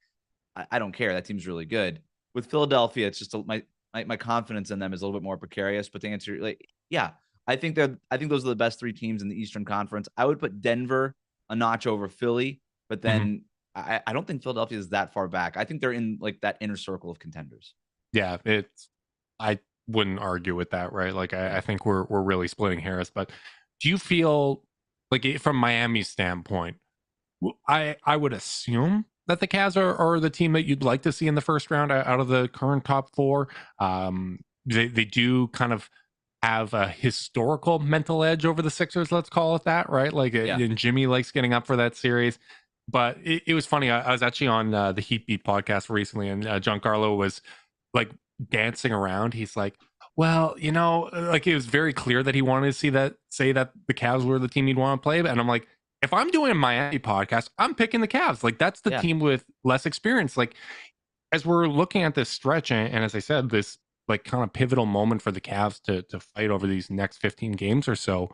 I don't care. That team's really good. With Philadelphia, it's just my confidence in them is a little bit more precarious. But to answer, like, yeah, I think those are the best 3 teams in the Eastern Conference. I would put Denver a notch over Philly, but then I don't think Philadelphia is that far back. I think they're in, like, that inner circle of contenders. Yeah, I wouldn't argue with that, right? Like, I think we're really splitting hairs. But do you feel like, from Miami's standpoint, I would assume that the Cavs are the team that you'd like to see in the first round out of the current top 4. They do kind of have a historical mental edge over the Sixers, let's call it that, right? Like, and Jimmy likes getting up for that series. But it was funny. I was actually on the Heat Beat podcast recently, and Giancarlo was, like, dancing around. He's like, well, like, it was very clear that he wanted to say that the Cavs were the team he'd want to play. And I'm like, if I'm doing a Miami podcast, I'm picking the Cavs. Like, that's the team with less experience. Like, as we're looking at this stretch, and as I said, this, like, kind of pivotal moment for the Cavs to fight over these next 15 games or so,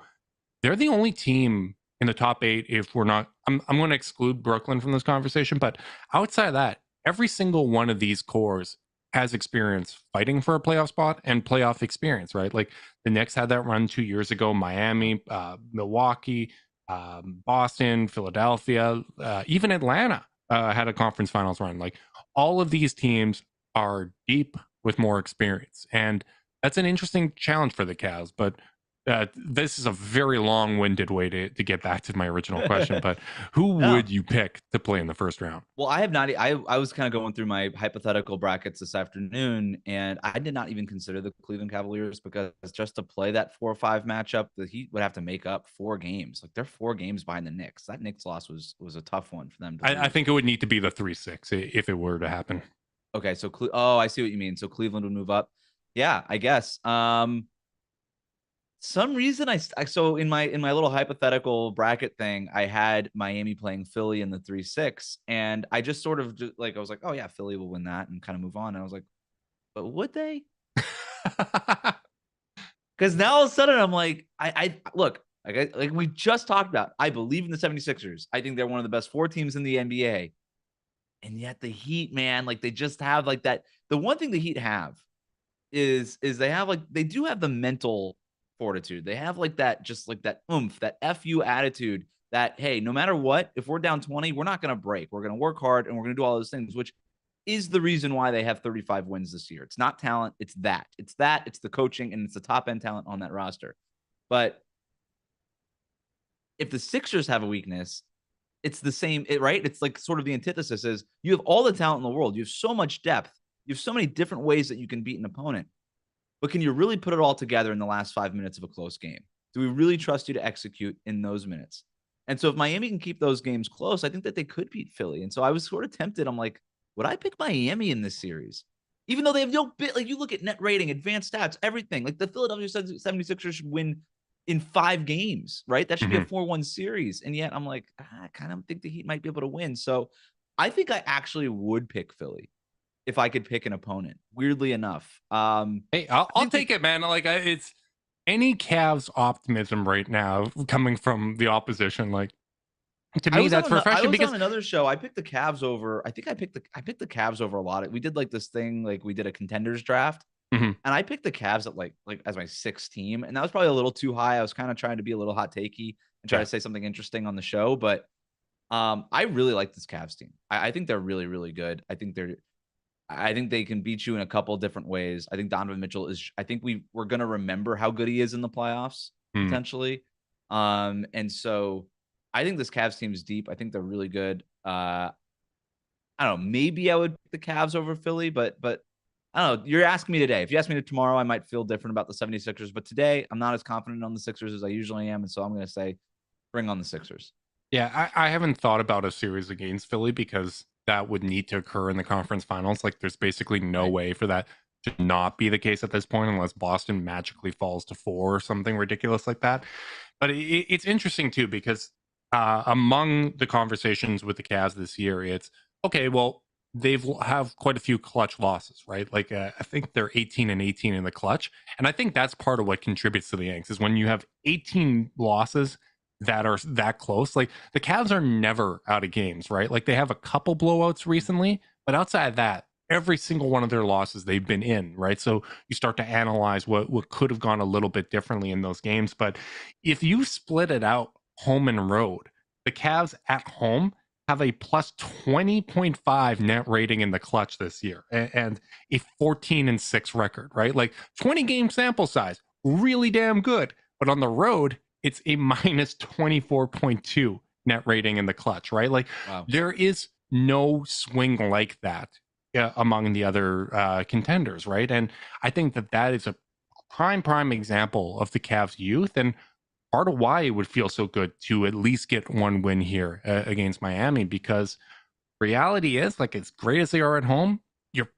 they're the only team in the top 8. If we're not, I'm going to exclude Brooklyn from this conversation, but outside of that, every single one of these cores has experience fighting for a playoff spot and playoff experience, right? Like, the Knicks had that run 2 years ago, Miami, Milwaukee, Boston, Philadelphia, even Atlanta had a conference finals run. Like, all of these teams are deep with more experience, and that's an interesting challenge for the Cavs. But this is a very long-winded way to get back to my original question. But who would you pick to play in the first round? Well, I have not. I was kind of going through my hypothetical brackets this afternoon, and I did not even consider the Cleveland Cavaliers, because just to play that 4 or 5 matchup, the Heat would have to make up 4 games. Like, they're 4 games behind the Knicks. That Knicks loss was a tough one for them. I think it would need to be the 3-6 if it were to happen. Okay, so I see what you mean. So Cleveland would move up. Yeah, I guess. Some reason so in my little hypothetical bracket thing, I had Miami playing Philly in the 3-6, and I just sort of I was like, oh yeah, Philly will win that and kind of move on. And I was like, but would they? Because now all of a sudden I'm like, I look, like we just talked about, I believe in the 76ers. I think they're one of the best 4 teams in the NBA. And yet the Heat, man, like, they just have, like, that. The one thing the Heat have is they have, like, they do have the mental fortitude. They have, like, that, just like that oomph, that FU attitude that, hey, no matter what, if we're down 20, we're not going to break. We're going to work hard and we're going to do all those things, which is the reason why they have 35 wins this year. It's not talent. It's the coaching, and it's the top end talent on that roster. But if the Sixers have a weakness, it's the same, right? It's like sort of the antithesis is, you have all the talent in the world. You have so much depth. You have so many different ways that you can beat an opponent. But can you really put it all together in the last 5 minutes of a close game? Do we really trust you to execute in those minutes? And so if Miami can keep those games close, I think that they could beat Philly. And so I was sort of tempted. I'm like, would I pick Miami in this series? Even though they have no bit, like, you look at net rating, advanced stats, everything. Like, the Philadelphia 76ers should win in 5 games, right? That should be a Mhm. 4-1 series. And yet I'm like, I kind of think the Heat might be able to win. So I think I actually would pick Philly if I could pick an opponent, weirdly enough. Hey, I I'll think take it, man. Like it's any Cavs optimism right now coming from the opposition. Like to me, that's I refreshing was because on another show. I picked the Cavs over. I think I picked the Cavs over a lot. We did like this thing, like we did a contenders draft, mhm, and I picked the Cavs at like as my sixth team, and that was probably a little too high. I was kind of trying to be a little hot takey and try yeah, to say something interesting on the show, but I really like this Cavs team. I think they're really, really good. I think they can beat you in a couple different ways. I think Donovan Mitchell is. I think we're gonna remember how good he is in the playoffs mm, potentially. And so I think this Cavs team is deep. I think they're really good. I don't know. Maybe I would pick the Cavs over Philly, but I don't know. You're asking me today. If you ask me tomorrow, I might feel different about the 76ers. But today, I'm not as confident on the Sixers as I usually am. And so I'm going to say, bring on the Sixers. yeah. I haven't thought about a series against Philly because that would need to occur in the conference finals. Like there's basically no Right. way for that to not be the case at this point unless Boston magically falls to 4 or something ridiculous like that. But it's interesting too because among the conversations with the Cavs this year, it's okay. Well, they've have quite a few clutch losses, right? Like I think they're 18-18 in the clutch, and I think that's part of what contributes to the angst is when you have 18 losses that are that close. Like the Cavs are never out of games, right? Like they have a couple blowouts recently, but outside of that, every single one of their losses they've been in, right? So you start to analyze what could have gone a little bit differently in those games. But if you split it out home and road, the Cavs at home have a plus 20.5 net rating in the clutch this year and a 14-6 record, right? Like 20 game sample size, really damn good. But on the road, it's a minus 24.2 net rating in the clutch, right? Like Wow. there is no swing like that among the other contenders, right? And I think that is a prime example of the Cavs' youth and part of why it would feel so good to at least get one win here against Miami because reality is like as great as they are at home, you're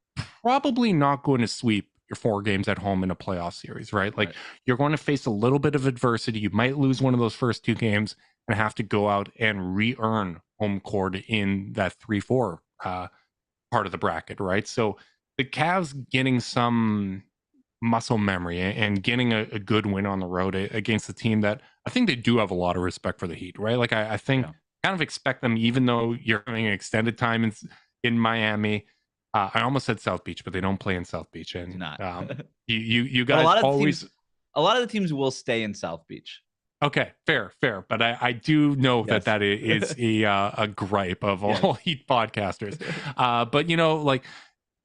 probably not going to sweep your 4 games at home in a playoff series, right? Like Right. you're going to face a little bit of adversity. You might lose one of those first 2 games and have to go out and re-earn home court in that 3-4 part of the bracket, right? So the Cavs getting some muscle memory and getting a good win on the road against a team that I think they do have a lot of respect for the Heat, right? Like I think Yeah. kind of expect them, even though you're having an extended time in Miami. I almost said South Beach, but they don't play in South Beach, Do and not. you But guys always a lot of the teams will stay in South Beach. okay, fair. But I do know that Yes. that is a gripe of Yes. all Heat podcasters. But like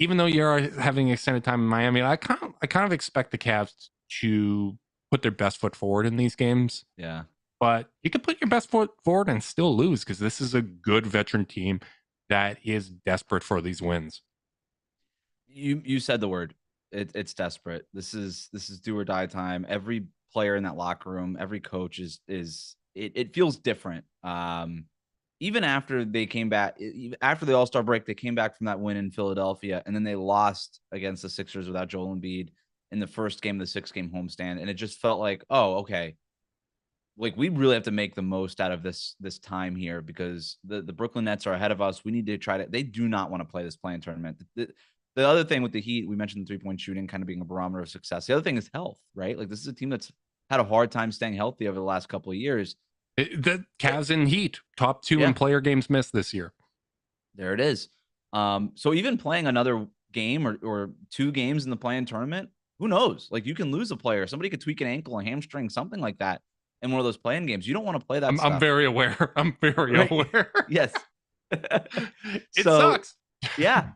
even though you're having extended time in Miami, I kind of expect the Cavs to put their best foot forward in these games. Yeah. But you could put your best foot forward and still lose because this is a good veteran team that is desperate for these wins. You said the word. It's desperate. This is do or die time. Every player in that locker room, every coach is it feels different. Even after they came back after the All-Star break, they came back from that win in Philadelphia, and then they lost against the Sixers without Joel Embiid in the first game of the 6-game homestand, and it just felt like, oh, okay, like we really have to make the most out of this time here because the Brooklyn Nets are ahead of us. We need to try to. They do not want to play this play-in tournament. The other thing with the Heat, we mentioned the 3-point shooting kind of being a barometer of success. The other thing is health, right? Like this is a team that's had a hard time staying healthy over the last couple of years. The Cavs and Heat, top 2 in Yeah, player games missed this year. there it is. So even playing another game or 2 games in the play-in tournament, who knows? Like you can lose a player. Somebody could tweak an ankle, a hamstring, something like that in one of those play-in games. You don't want to play that I'm stuff. very aware. I'm very Right. aware. Yes. It So sucks. yeah,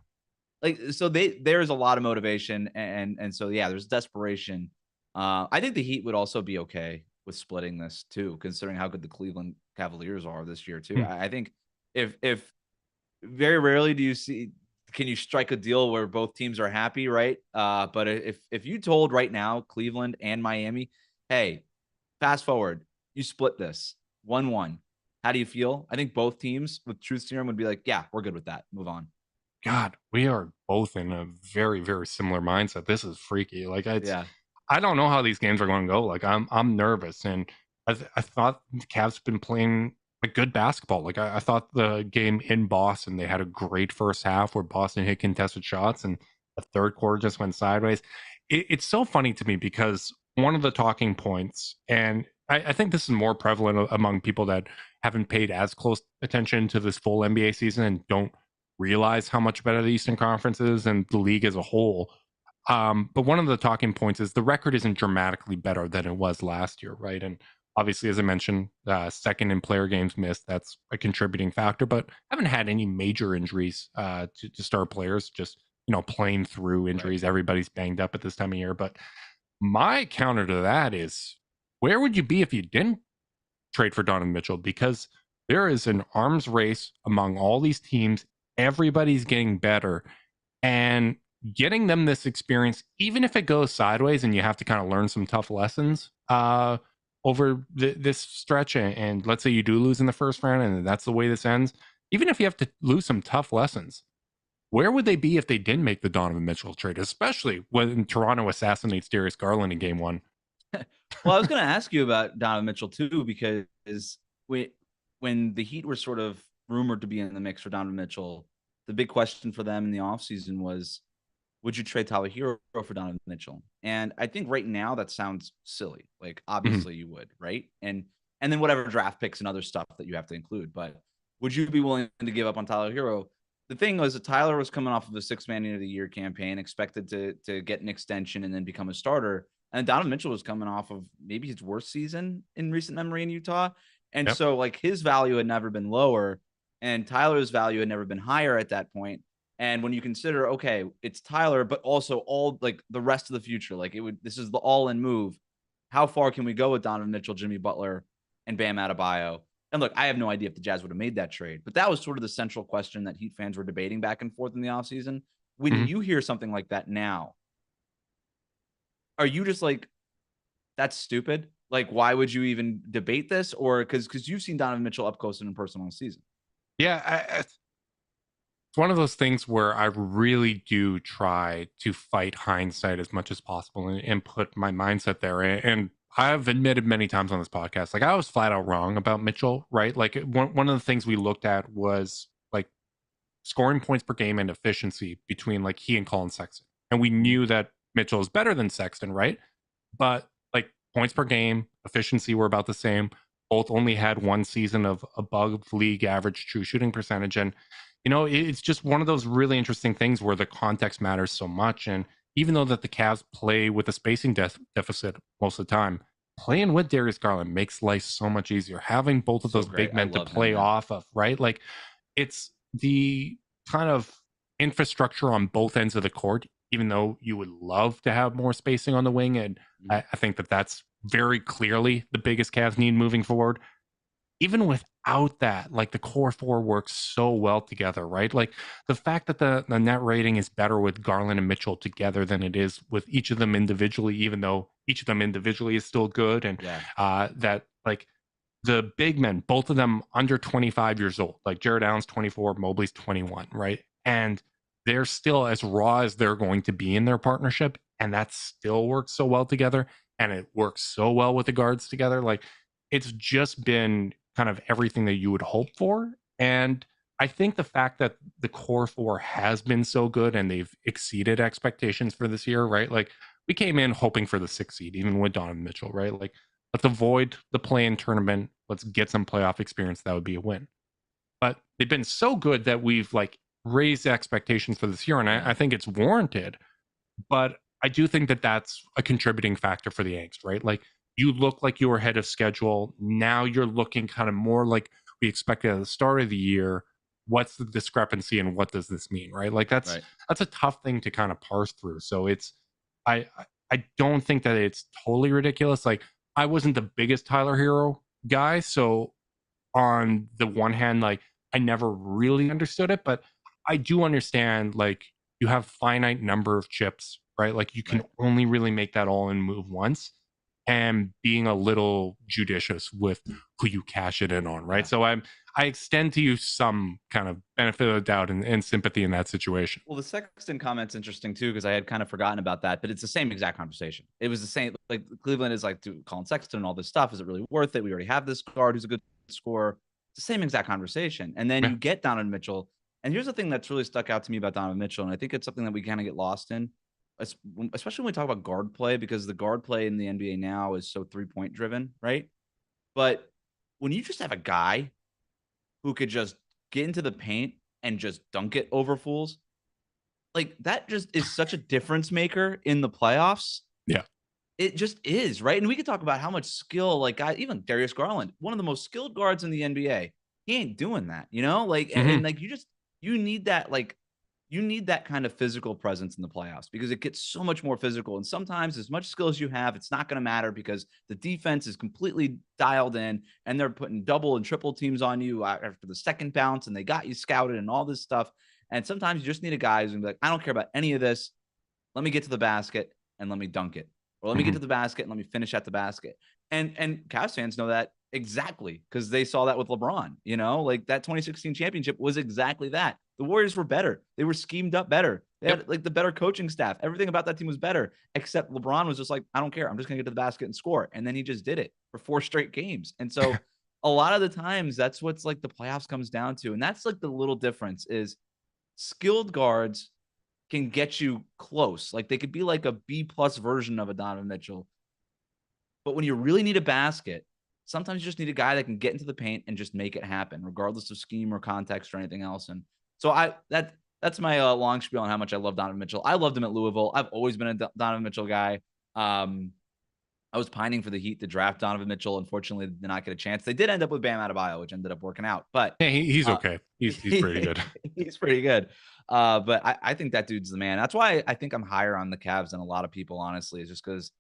like so there's a lot of motivation and so yeah, there's desperation. I think the Heat would also be okay with splitting this too, considering how good the Cleveland Cavaliers are this year too. Hmm. I think if very rarely do you see can you strike a deal where both teams are happy, right? But if you told right now Cleveland and Miami, hey, fast forward, you split this 1-1. How do you feel? I think both teams with truth serum would be like, yeah, we're good with that. Move on. God, we are both in a very similar mindset. This is freaky. Like it's Yeah. I don't know how these games are going to go. Like I'm nervous, and I thought the Cavs been playing a good basketball. Like I thought the game in Boston, they had a great first half where Boston hit contested shots, and the third quarter just went sideways. It's so funny to me because one of the talking points, and I think this is more prevalent among people that haven't paid as close attention to this full NBA season and don't realize how much better the Eastern Conference is and the league as a whole. But one of the talking points is the record isn't dramatically better than it was last year, right? And obviously, as I mentioned, second in player games missed, that's a contributing factor, but haven't had any major injuries to star players, just, playing through Right. injuries. Everybody's banged up at this time of year. But my counter to that is, where would you be if you didn't trade for Donovan Mitchell? Because there is an arms race among all these teams. Everybody's getting better. And getting them this experience, even if it goes sideways and you have to kind of learn some tough lessons over this stretch, and let's say you do lose in the first round and that's the way this ends, even if you have to lose some tough lessons, where would they be if they didn't make the Donovan Mitchell trade, especially when Toronto assassinates Darius Garland in game one? Well, I was going to ask you about Donovan Mitchell too, because when the Heat were sort of rumored to be in the mix for Donovan Mitchell, the big question for them in the offseason was, would you trade Tyler Hero for Donovan Mitchell? And I think right now that sounds silly. Like Mhm. obviously you would, right? And then whatever draft picks and other stuff that you have to include. But would you be willing to give up on Tyler Hero? The thing was that Tyler was coming off of a 6-man of the year campaign, expected to get an extension and then become a starter. And Donovan Mitchell was coming off of maybe his worst season in recent memory in Utah. And Yep. so like his value had never been lower and Tyler's value had never been higher at that point. And when you consider, okay, it's Tyler, but also all like the rest of the future, like this is the all in move. How far can we go with Donovan Mitchell, Jimmy Butler, and Bam Adebayo? And look, I have no idea if the Jazz would have made that trade, but that was sort of the central question that Heat fans were debating back and forth in the offseason. When Mhm. you hear something like that now, are you just like, that's stupid? Like, why would you even debate this? Or because you've seen Donovan Mitchell up close and in person all season. Yeah, it's one of those things where I really do try to fight hindsight as much as possible and put my mindset there. And I've admitted many times on this podcast, like I was flat out wrong about Mitchell, right? Like one of the things we looked at was like scoring points per game and efficiency between like he and Colin Sexton. And we knew that Mitchell is better than Sexton, right? But like points per game, efficiency were about the same. Both only had one season of above league average true shooting percentage. And, it's just one of those really interesting things where the context matters so much. And even though that the Cavs play with a spacing deficit most of the time, playing with Darius Garland makes life so much easier. Having both of So those great. big I men to love him, play man. off of, right? Like it's the kind of infrastructure on both ends of the court, even though you would love to have more spacing on the wing. And I think that that's very clearly the biggest Cavs need moving forward. Even without that, like the core four works so well together, right? Like the fact that the net rating is better with Garland and Mitchell together than it is with each of them individually, even though each of them individually is still good. And Yeah. that like the big men, both of them under 25 years old, like Jared Allen's 24, Mobley's 21, right? And they're still as raw as they're going to be in their partnership. And that still works so well together. And it works so well with the guards together. Like it's just been kind of everything that you would hope for. And I think the fact that the core four has been so good and they've exceeded expectations for this year, right? Like we came in hoping for the 6th seed, even with Donovan Mitchell, right? Like let's avoid the play-in tournament. Let's get some playoff experience. That would be a win. But they've been so good that we've like raised expectations for this year, and I Yeah. think it's warranted. But I do think that that's a contributing factor for the angst, right? Like you look like you were ahead of schedule. Now you're looking kind of more like we expected at the start of the year. What's the discrepancy, and what does this mean, right? Like Right. that's a tough thing to kind of parse through. So I don't think that it's totally ridiculous. Like I wasn't the biggest Tyler Hero guy, so on the one hand, like I never really understood it, but I do understand like you have finite number of chips, right? Like you can Right. only really make that all in move once. and being a little judicious with who you cash it in on, right? Yeah. So I extend to you some kind of benefit of the doubt and sympathy in that situation. Well, the Sexton comment's interesting too, because I had kind of forgotten about that, but it's the same exact conversation. It was the same. Like Cleveland is like, dude, Colin Sexton and all this stuff. Is it really worth it? We already have this guard who's a good scorer. It's the same exact conversation. And then Yeah. you get Donovan Mitchell. And here's the thing that's really stuck out to me about Donovan Mitchell. And I think it's something that we kind of get lost in, especially when we talk about guard play, because the guard play in the NBA now is so 3-point driven, right? But when you just have a guy who could just get into the paint and just dunk it over fools, like that just is such a difference maker in the playoffs. Yeah. It just is, right? And we could talk about how much skill, like even Darius Garland, one of the most skilled guards in the NBA, he ain't doing that, Like, and like you need that, like you need that kind of physical presence in the playoffs because it gets so much more physical. And sometimes, as much skill as you have, it's not going to matter because the defense is completely dialed in and they're putting double and triple teams on you after the second bounce and they got you scouted and all this stuff. And sometimes you just need a guy who's going to be like, I don't care about any of this. Let me get to the basket and let me dunk it. Or let me get to the basket and let me finish at the basket. And Cavs fans know that exactly because they saw that with LeBron, like that 2016 championship was exactly that. The Warriors were better. They were schemed up better. They had like the better coaching staff. Everything about that team was better, except LeBron was just like, I don't care. I'm just going to get to the basket and score. And then he just did it for 4 straight games. And so a lot of the times that's what's like the playoffs comes down to. And that's like the little difference is skilled guards can get you close. Like they could be like a B+ version of a Donovan Mitchell. But when you really need a basket, sometimes you just need a guy that can get into the paint and just make it happen, regardless of scheme or context or anything else. And so that's my long spiel on how much I love Donovan Mitchell. I loved him at Louisville. I've always been a Donovan Mitchell guy. I was pining for the Heat to draft Donovan Mitchell. Unfortunately, did not get a chance. They did end up with Bam Adebayo, which ended up working out. But yeah, he's okay. He's pretty good. He's pretty good. But I think that dude's the man. That's why I think I'm higher on the Cavs than a lot of people, honestly, is just because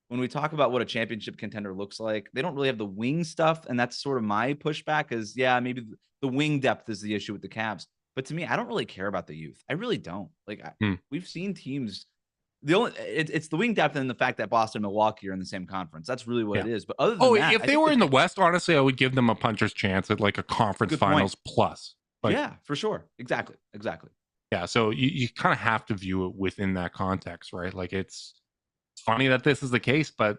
when we talk about what a championship contender looks like, they don't really have the wing stuff. And that's sort of my pushback is, yeah, maybe the wing depth is the issue with the Cavs. But to me, I don't really care about the youth. I really don't. Like, we've seen teams. It's the wing depth and the fact that Boston and Milwaukee are in the same conference. That's really what it is. But other than that, if they were in the West, honestly, I would give them a puncher's chance at like a conference finals plus. Like, yeah, for sure. Exactly. Yeah. So you kind of have to view it within that context, right? Like it's funny that this is the case, but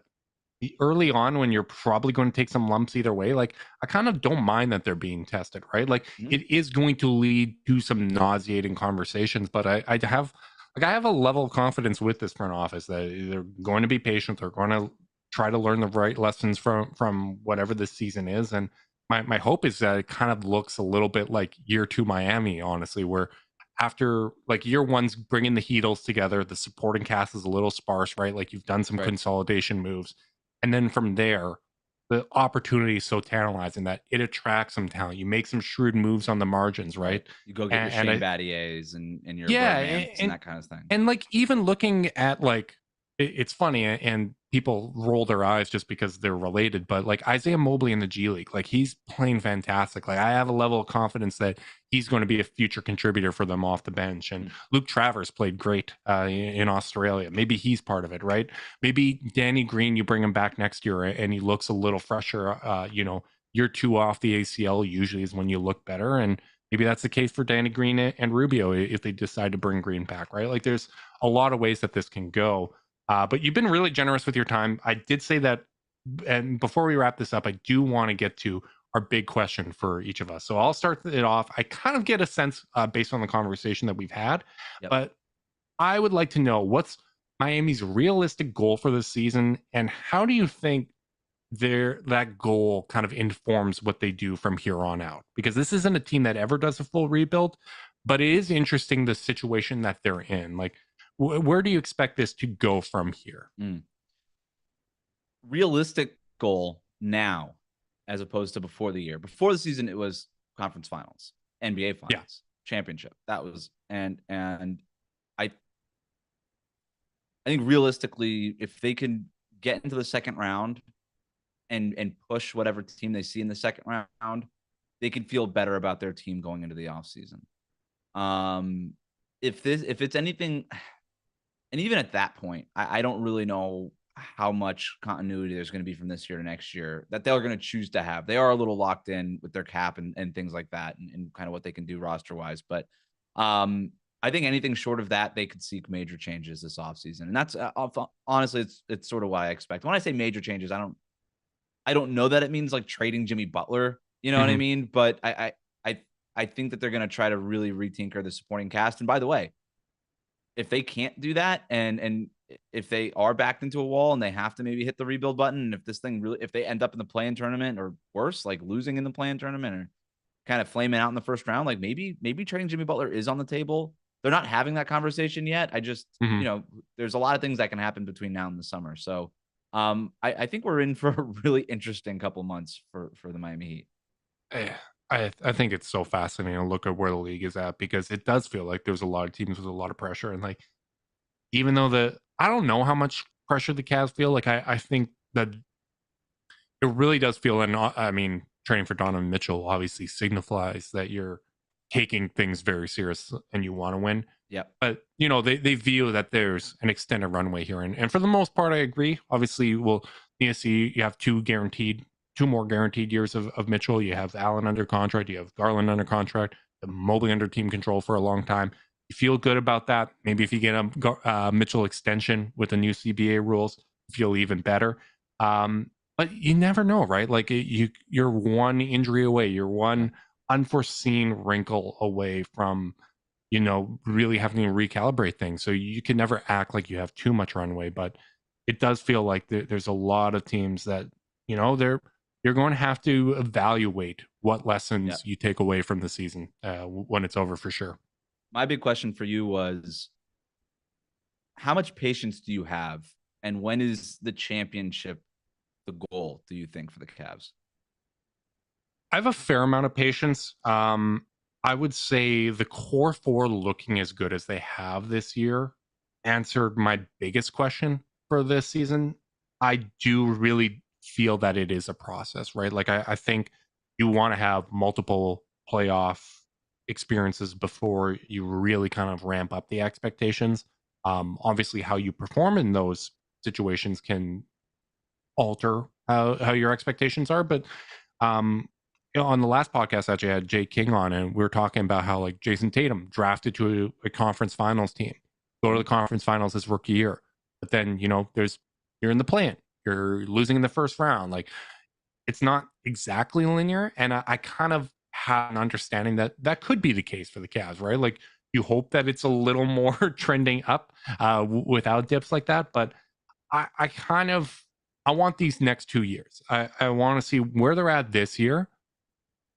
early on when you're probably going to take some lumps either way, like I kind of don't mind that they're being tested, right? Like it is going to lead to some nauseating conversations, but I have a level of confidence with this front office that they're going to be patient. They're going to try to learn the right lessons from whatever this season is. And my hope is that it kind of looks a little bit like year 2 Miami, honestly, where after like year 1's bringing the Heatles together, the supporting cast is a little sparse, right? Like you've done some consolidation moves. And then from there, the opportunity is so tantalizing that it attracts some talent. You make some shrewd moves on the margins, right? You go get your Shane Battiers and your and that kind of thing. And like even looking at like, it's funny and people roll their eyes just because they're related, but like Isaiah Mobley in the G League, like he's playing fantastic. Like I have a level of confidence that he's going to be a future contributor for them off the bench. And Luke Travers played great in Australia. Maybe he's part of it, right? Maybe Danny Green, you bring him back next year and he looks a little fresher. Year 2 off the ACL usually is when you look better. And maybe that's the case for Danny Green and Rubio if they decide to bring Green back, right? Like there's a lot of ways that this can go. But you've been really generous with your time. I did say that, and before we wrap this up, I do want to get to our big question for each of us. So I'll start it off. I kind of get a sense based on the conversation that we've had, but I would like to know what's Miami's realistic goal for this season, and how do you think that goal kind of informs what they do from here on out? Because this isn't a team that ever does a full rebuild, but it is interesting the situation that they're in. Like, where do you expect this to go from here? Realistic goal now, as opposed to before the year. Before the season, it was conference finals, NBA finals, championship. That was and I think realistically, if they can get into the second round and push whatever team they see in the second round, they can feel better about their team going into the offseason. If it's anything. And even at that point, I don't really know how much continuity there's going to be from this year to next year that they're going to choose to have. They are a little locked in with their cap and things like that, and kind of what they can do roster wise. But I think anything short of that, they could seek major changes this offseason. And that's honestly, it's sort of what I expect. When I say major changes, I don't know that it means like trading Jimmy Butler. You know what I Mhm. mean? But I think that they're going to try to really retinker the supporting cast. And by the way, if they can't do that, and if they are backed into a wall and they have to maybe hit the rebuild button, and if this thing really, if they end up in the play-in tournament or worse, like losing in the play-in tournament or kind of flaming out in the first round, like maybe trading Jimmy Butler is on the table. They're not having that conversation yet. I just, Mhm. there's a lot of things that can happen between now and the summer. So I think we're in for a really interesting couple months for the Miami Heat. Eh, I think it's so fascinating to look at where the league is at because it does feel like there's a lot of teams with a lot of pressure. And like, even though I don't know how much pressure the Cavs feel, like, I think that it really does feel, and I mean, trading for Donovan Mitchell obviously signifies that you're taking things very serious and you want to win. Yep. But they view that there's an extended runway here, and for the most part, I agree. Obviously, we'll need to see. You have two more guaranteed years of Mitchell. You have Allen under contract. You have Garland under contract. Mobley under team control for a long time. You feel good about that. Maybe if you get a Mitchell extension with the new CBA rules, you feel even better. But you never know, right? Like, you're one injury away. You're one unforeseen wrinkle away from really having to recalibrate things. So you can never act like you have too much runway, but it does feel like there's a lot of teams that, you're going to have to evaluate what Yeah. lessons you take away from the season when it's over for sure. My big question for you was, how much patience do you have, and when is the championship the goal, do you think, for the Cavs? I have a fair amount of patience. I would say the core four looking as good as they have this year answered my biggest question for this season. I do really feel that it is a process, right? Like, I think you want to have multiple playoff experiences before you really kind of ramp up the expectations. Obviously, how you perform in those situations can alter how your expectations are, but um, on the last podcast, I actually had Jay King on, and we were talking about how, like, Jason Tatum drafted to a conference finals team, go to the conference finals his rookie year, but then you're in the play-in, you're losing in the first round. Like, it's not exactly linear, and I kind of have an understanding that that could be the case for the Cavs, right? Like, you hope that it's a little more trending up without dips like that, but I kind of I want these next 2 years. I want to see where they're at this year.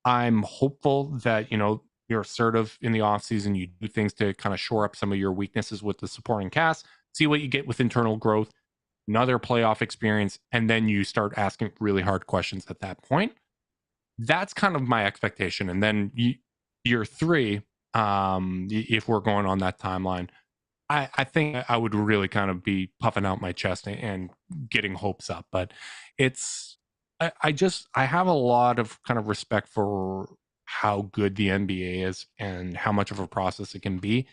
I'm hopeful that, you're assertive in the offseason. You do things to kind of shore up some of your weaknesses with the supporting cast, see what you get with internal growth, another playoff experience, and then you start asking really hard questions at that point. That's kind of my expectation. And then year three, if we're going on that timeline, I think I would really kind of be puffing out my chest and getting hopes up. But it's I have a lot of kind of respect for how good the NBA is and how much of a process it can be.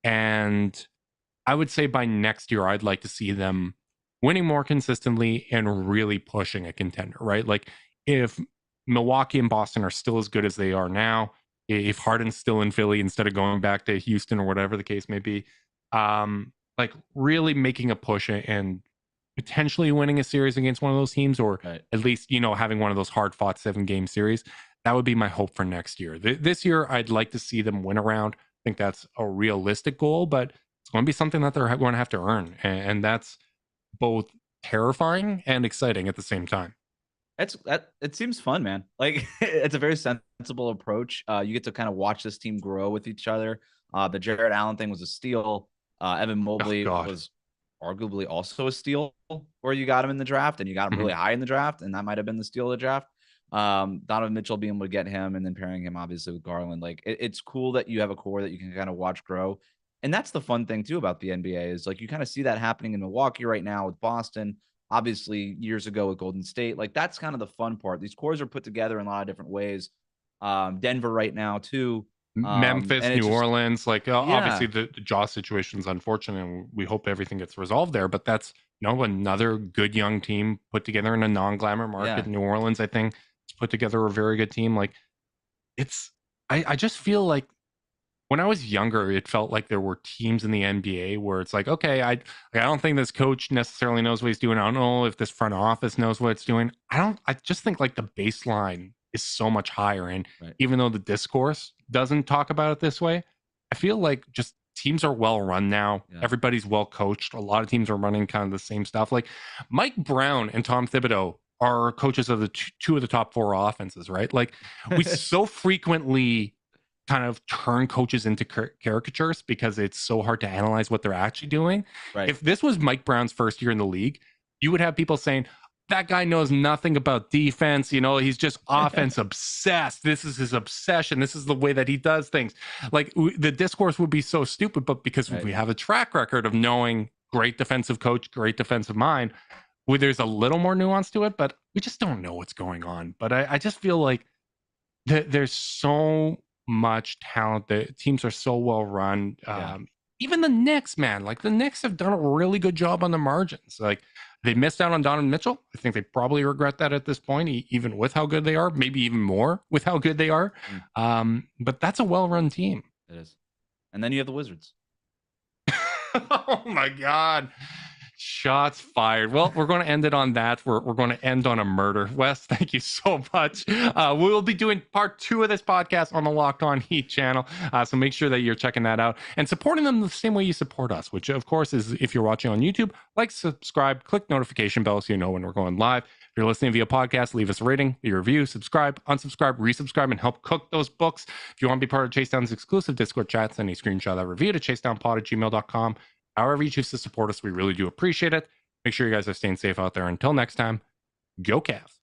And I would say by next year, I'd like to see them winning more consistently and really pushing a contender, right? Like, if Milwaukee and Boston are still as good as they are now, if Harden's still in Philly instead of going back to Houston or whatever the case may be, like, really making a push and potentially winning a series against one of those teams, or Right. at least, having one of those hard fought 7-game series. That would be my hope for next year. This year, I'd like to see them win around. I think that's a realistic goal, but it's going to be something that they're going to have to earn. And that's both terrifying and exciting at the same time. It seems fun, man. Like, it's a very sensible approach. You get to kind of watch this team grow with each other. The Jared Allen thing was a steal. Evan Oh, Mobley God. was arguably also a steal, where you got him in the draft and you got him Mhm. really high in the draft, and that might have been the steal of the draft. Donovan Mitchell being able to get him and then pairing him obviously with Garland. Like, it's cool that you have a core that you can kind of watch grow. And that's the fun thing too about the NBA, is like you kind of see that happening in Milwaukee right now with Boston, obviously years ago with Golden State. Like, that's kind of the fun part. These cores are put together in a lot of different ways. Denver right now too. And Memphis, it's New just, Orleans, like, yeah, obviously the Jaw situation is unfortunate, and we hope everything gets resolved there. But that's another good young team put together in a non-glamour market. Yeah. New Orleans, I think, has put together a very good team. Like, I just feel like when I was younger, it felt like there were teams in the NBA where it's like, okay, I don't think this coach necessarily knows what he's doing. I don't know if this front office knows what it's doing. I just think like the baseline is so much higher. And Right. even though the discourse doesn't talk about it this way, I feel like just teams are well run now. Yeah. Everybody's well coached. A lot of teams are running kind of the same stuff. Like Mike Brown and Tom Thibodeau are coaches of the two of the top 4 offenses, right? Like we so frequently kind of turn coaches into caricatures because it's so hard to analyze what they're actually doing. Right. If this was Mike Brown's first year in the league, you would have people saying, that guy knows nothing about defense. You know, he's just offense obsessed. This is his obsession. This is the way that he does things. Like the discourse would be so stupid, but because we have a track record of knowing great defensive coach, great defensive mind, where there's a little more nuance to it, but we just don't know what's going on. But I just feel like there's so much talent. The teams are so well run. Even the Knicks, man, like the Knicks have done a really good job on the margins. Like they missed out on Donovan Mitchell. I think they probably regret that at this point, even with how good they are, maybe even more with how good they are. But that's a well-run team. It is. And then you have the Wizards. Oh my God. Shots fired. Well, we're going to end it on that. We're going to end on a murder. Wes, thank you so much. We will be doing part 2 of this podcast on the Locked On Heat channel. So make sure that you're checking that out and supporting them the same way you support us, which of course is if you're watching on YouTube, like, subscribe, click notification bell so you know when we're going live. If you're listening via podcast, leave us a rating, a review, subscribe, unsubscribe, resubscribe, and help cook those books. If you want to be part of Chasedown's exclusive Discord chat, send a screenshot of that review to chasedownpod@gmail.com. However you choose to support us, we really do appreciate it. Make sure you guys are staying safe out there. Until next time, go Cavs.